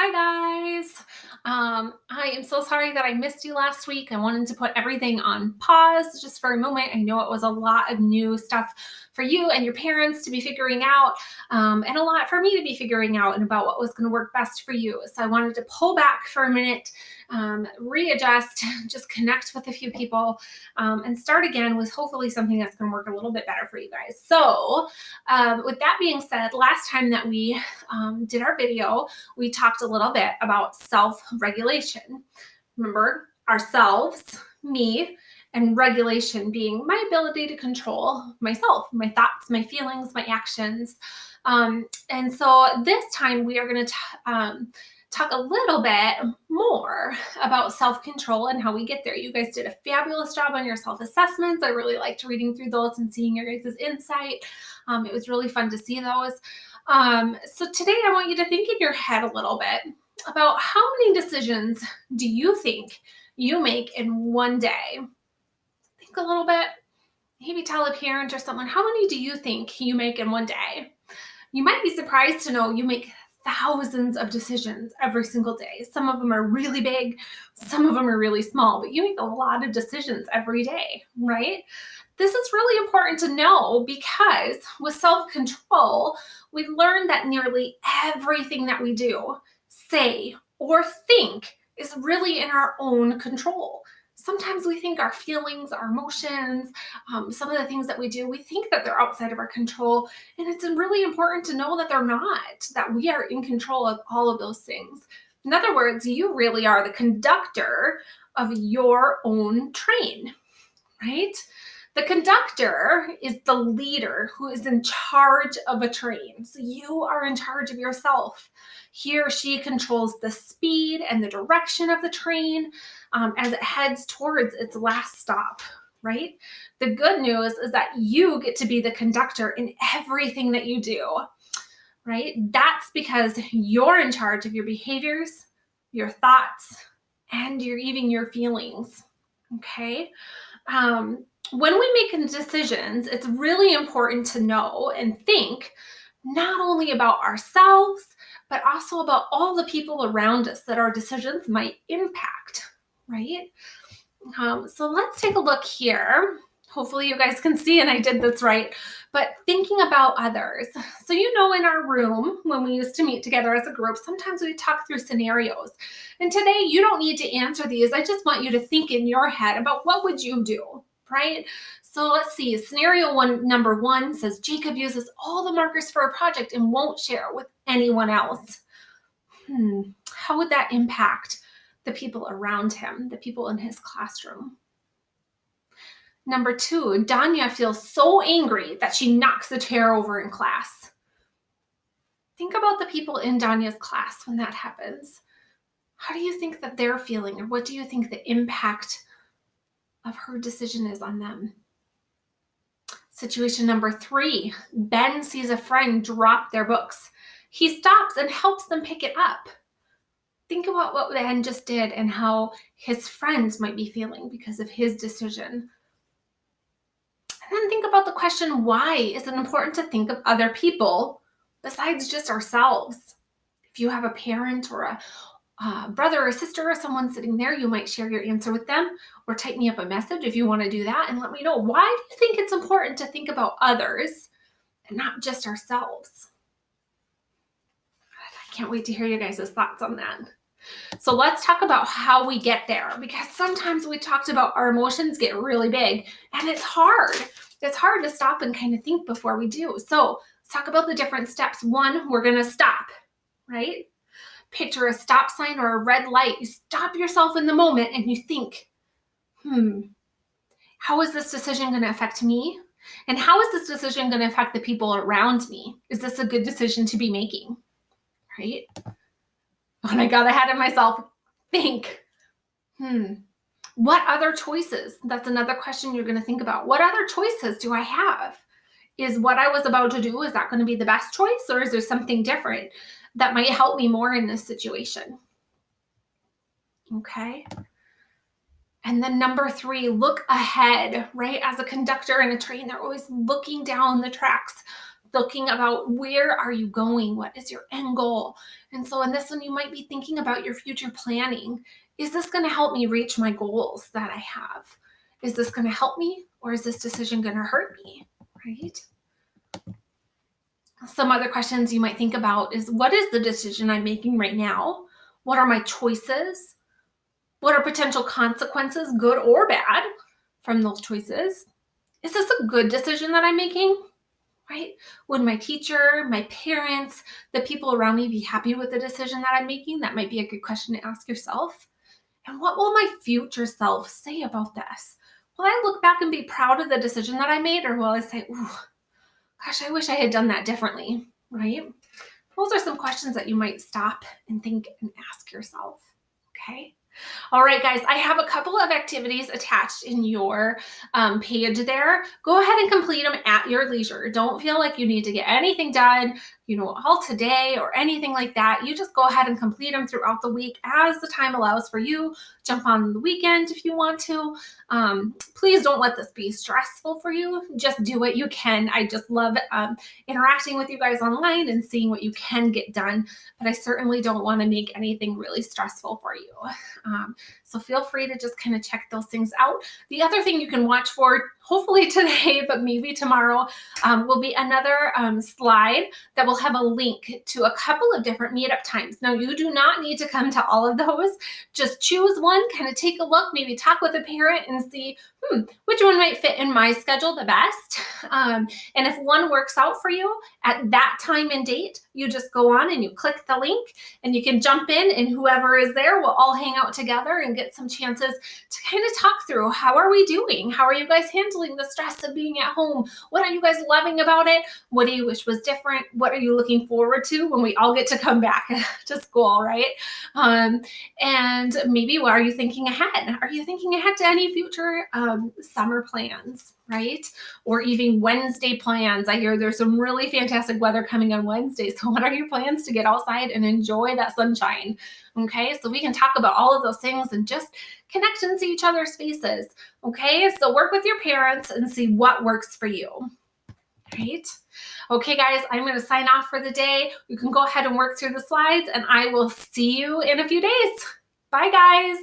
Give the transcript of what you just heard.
Hi guys. I am so sorry that I missed you last week. I wanted to put everything on pause just for a moment. I know it was a lot of new stuff for you and your parents to be figuring out, and a lot for me to be figuring out and about what was going to work best for you. So I wanted to pull back for a minute, readjust, just connect with a few people, and start again with hopefully something that's going to work a little bit better for you guys. So, with that being said, last time that we did our video, we talked a little bit about self regulation. Remember, ourselves, me, and regulation being my ability to control myself, my thoughts, my feelings, my actions. And so this time we are going to talk a little bit more about self control and how we get there. You guys did a fabulous job on your self assessments. I really liked reading through those and seeing your guys' insight. It was really fun to see those. So today I want you to think in your head a little bit about how many decisions do you think you make in one day? Think a little bit. Maybe tell a parent or someone, how many do you think you make in one day? You might be surprised to know you make thousands of decisions every single day. Some of them are really big, some of them are really small, but you make a lot of decisions every day, right? This is really important to know because with self control, we learn that nearly everything that we do, say, or think is really in our own control. Sometimes we think our feelings, our emotions, some of the things that we do, we think that they're outside of our control. And it's really important to know that they're not, that we are in control of all of those things. In other words, you really are the conductor of your own train, right? The conductor is the leader who is in charge of a train. So you are in charge of yourself. He or she controls the speed and the direction of the train as it heads towards its last stop, right? The good news is that you get to be the conductor in everything that you do, right? That's because you're in charge of your behaviors, your thoughts, and even your feelings, okay? When we make decisions, it's really important to know and think not only about ourselves, but also about all the people around us that our decisions might impact, right? So let's take a look here. Hopefully you guys can see and I did this right, but thinking about others. So, in our room, when we used to meet together as a group, sometimes we talk through scenarios. And today you don't need to answer these. I just want you to think in your head about what would you do, right? So let's see. Number one says Jacob uses all the markers for a project and won't share with anyone else. How would that impact the people around him, the people in his classroom? Number two, Danya feels so angry that she knocks the chair over in class. Think about the people in Danya's class when that happens. How do you think that they're feeling, or what do you think the impact of her decision is on them? Situation number three, Ben sees a friend drop their books. He stops and helps them pick it up. Think about what Ben just did and how his friends might be feeling because of his decision. And then think about the question, why is it important to think of other people besides just ourselves? If you have a parent or a brother or sister or someone sitting there, you might share your answer with them or type me up a message if you want to do that and let me know, why do you think it's important to think about others and not just ourselves? I can't wait to hear you guys' thoughts on that. So let's talk about how we get there, because sometimes we talked about our emotions get really big and it's hard. It's hard to stop and kind of think before we do. So let's talk about the different steps. One, we're going to stop, right? Picture a stop sign or a red light. You stop yourself in the moment and you think, how is this decision going to affect me? And how is this decision going to affect the people around me? Is this a good decision to be making, right? When I got ahead of myself, think, what other choices? That's another question you're going to think about. What other choices do I have? Is what I was about to do, is that going to be the best choice? Or is there something different that might help me more in this situation? Okay. And then number three, look ahead, right? As a conductor in a train, they're always looking down the tracks. looking about where are you going? What is your end goal? And so in this one, you might be thinking about your future planning. Is this going to help me reach my goals that I have? Is this going to help me, or is this decision going to hurt me? Right? Some other questions you might think about is, what is the decision I'm making right now? What are my choices? What are potential consequences, good or bad, from those choices? Is this a good decision that I'm making? Right? Would my teacher, my parents, the people around me be happy with the decision that I'm making? That might be a good question to ask yourself. And what will my future self say about this? Will I look back and be proud of the decision that I made, or will I say, ooh, gosh, I wish I had done that differently, right? Those are some questions that you might stop and think and ask yourself, okay? All right, guys, I have a couple of activities attached in your page there. Go ahead and complete them at your leisure. Don't feel like you need to get anything done, all today or anything like that. You just go ahead and complete them throughout the week as the time allows for you. Jump on the weekend if you want to. Please don't let this be stressful for you. Just do what you can. I just love interacting with you guys online and seeing what you can get done, but I certainly don't want to make anything really stressful for you. So feel free to just kind of check those things out. The other thing you can watch for, hopefully today, but maybe tomorrow, will be another slide that will have a link to a couple of different meetup times. Now, you do not need to come to all of those. Just choose one, kind of take a look, maybe talk with a parent and see, which one might fit in my schedule the best. And if one works out for you at that time and date, you just go on and you click the link and you can jump in, and whoever is there will all hang out together and get some chances to kind of talk through, how are we doing? How are you guys handling the stress of being at home? What are you guys loving about it? What do you wish was different? What are you looking forward to when we all get to come back to school, right? And maybe, what are you thinking ahead? Are you thinking ahead to any future summer plans, right? Or even Wednesday plans. I hear there's some really fantastic weather coming on Wednesday. So what are your plans to get outside and enjoy that sunshine? Okay, so we can talk about all of those things and just connect and see each other's faces. Okay, so work with your parents and see what works for you. Right? Okay, guys, I'm going to sign off for the day. You can go ahead and work through the slides, and I will see you in a few days. Bye, guys.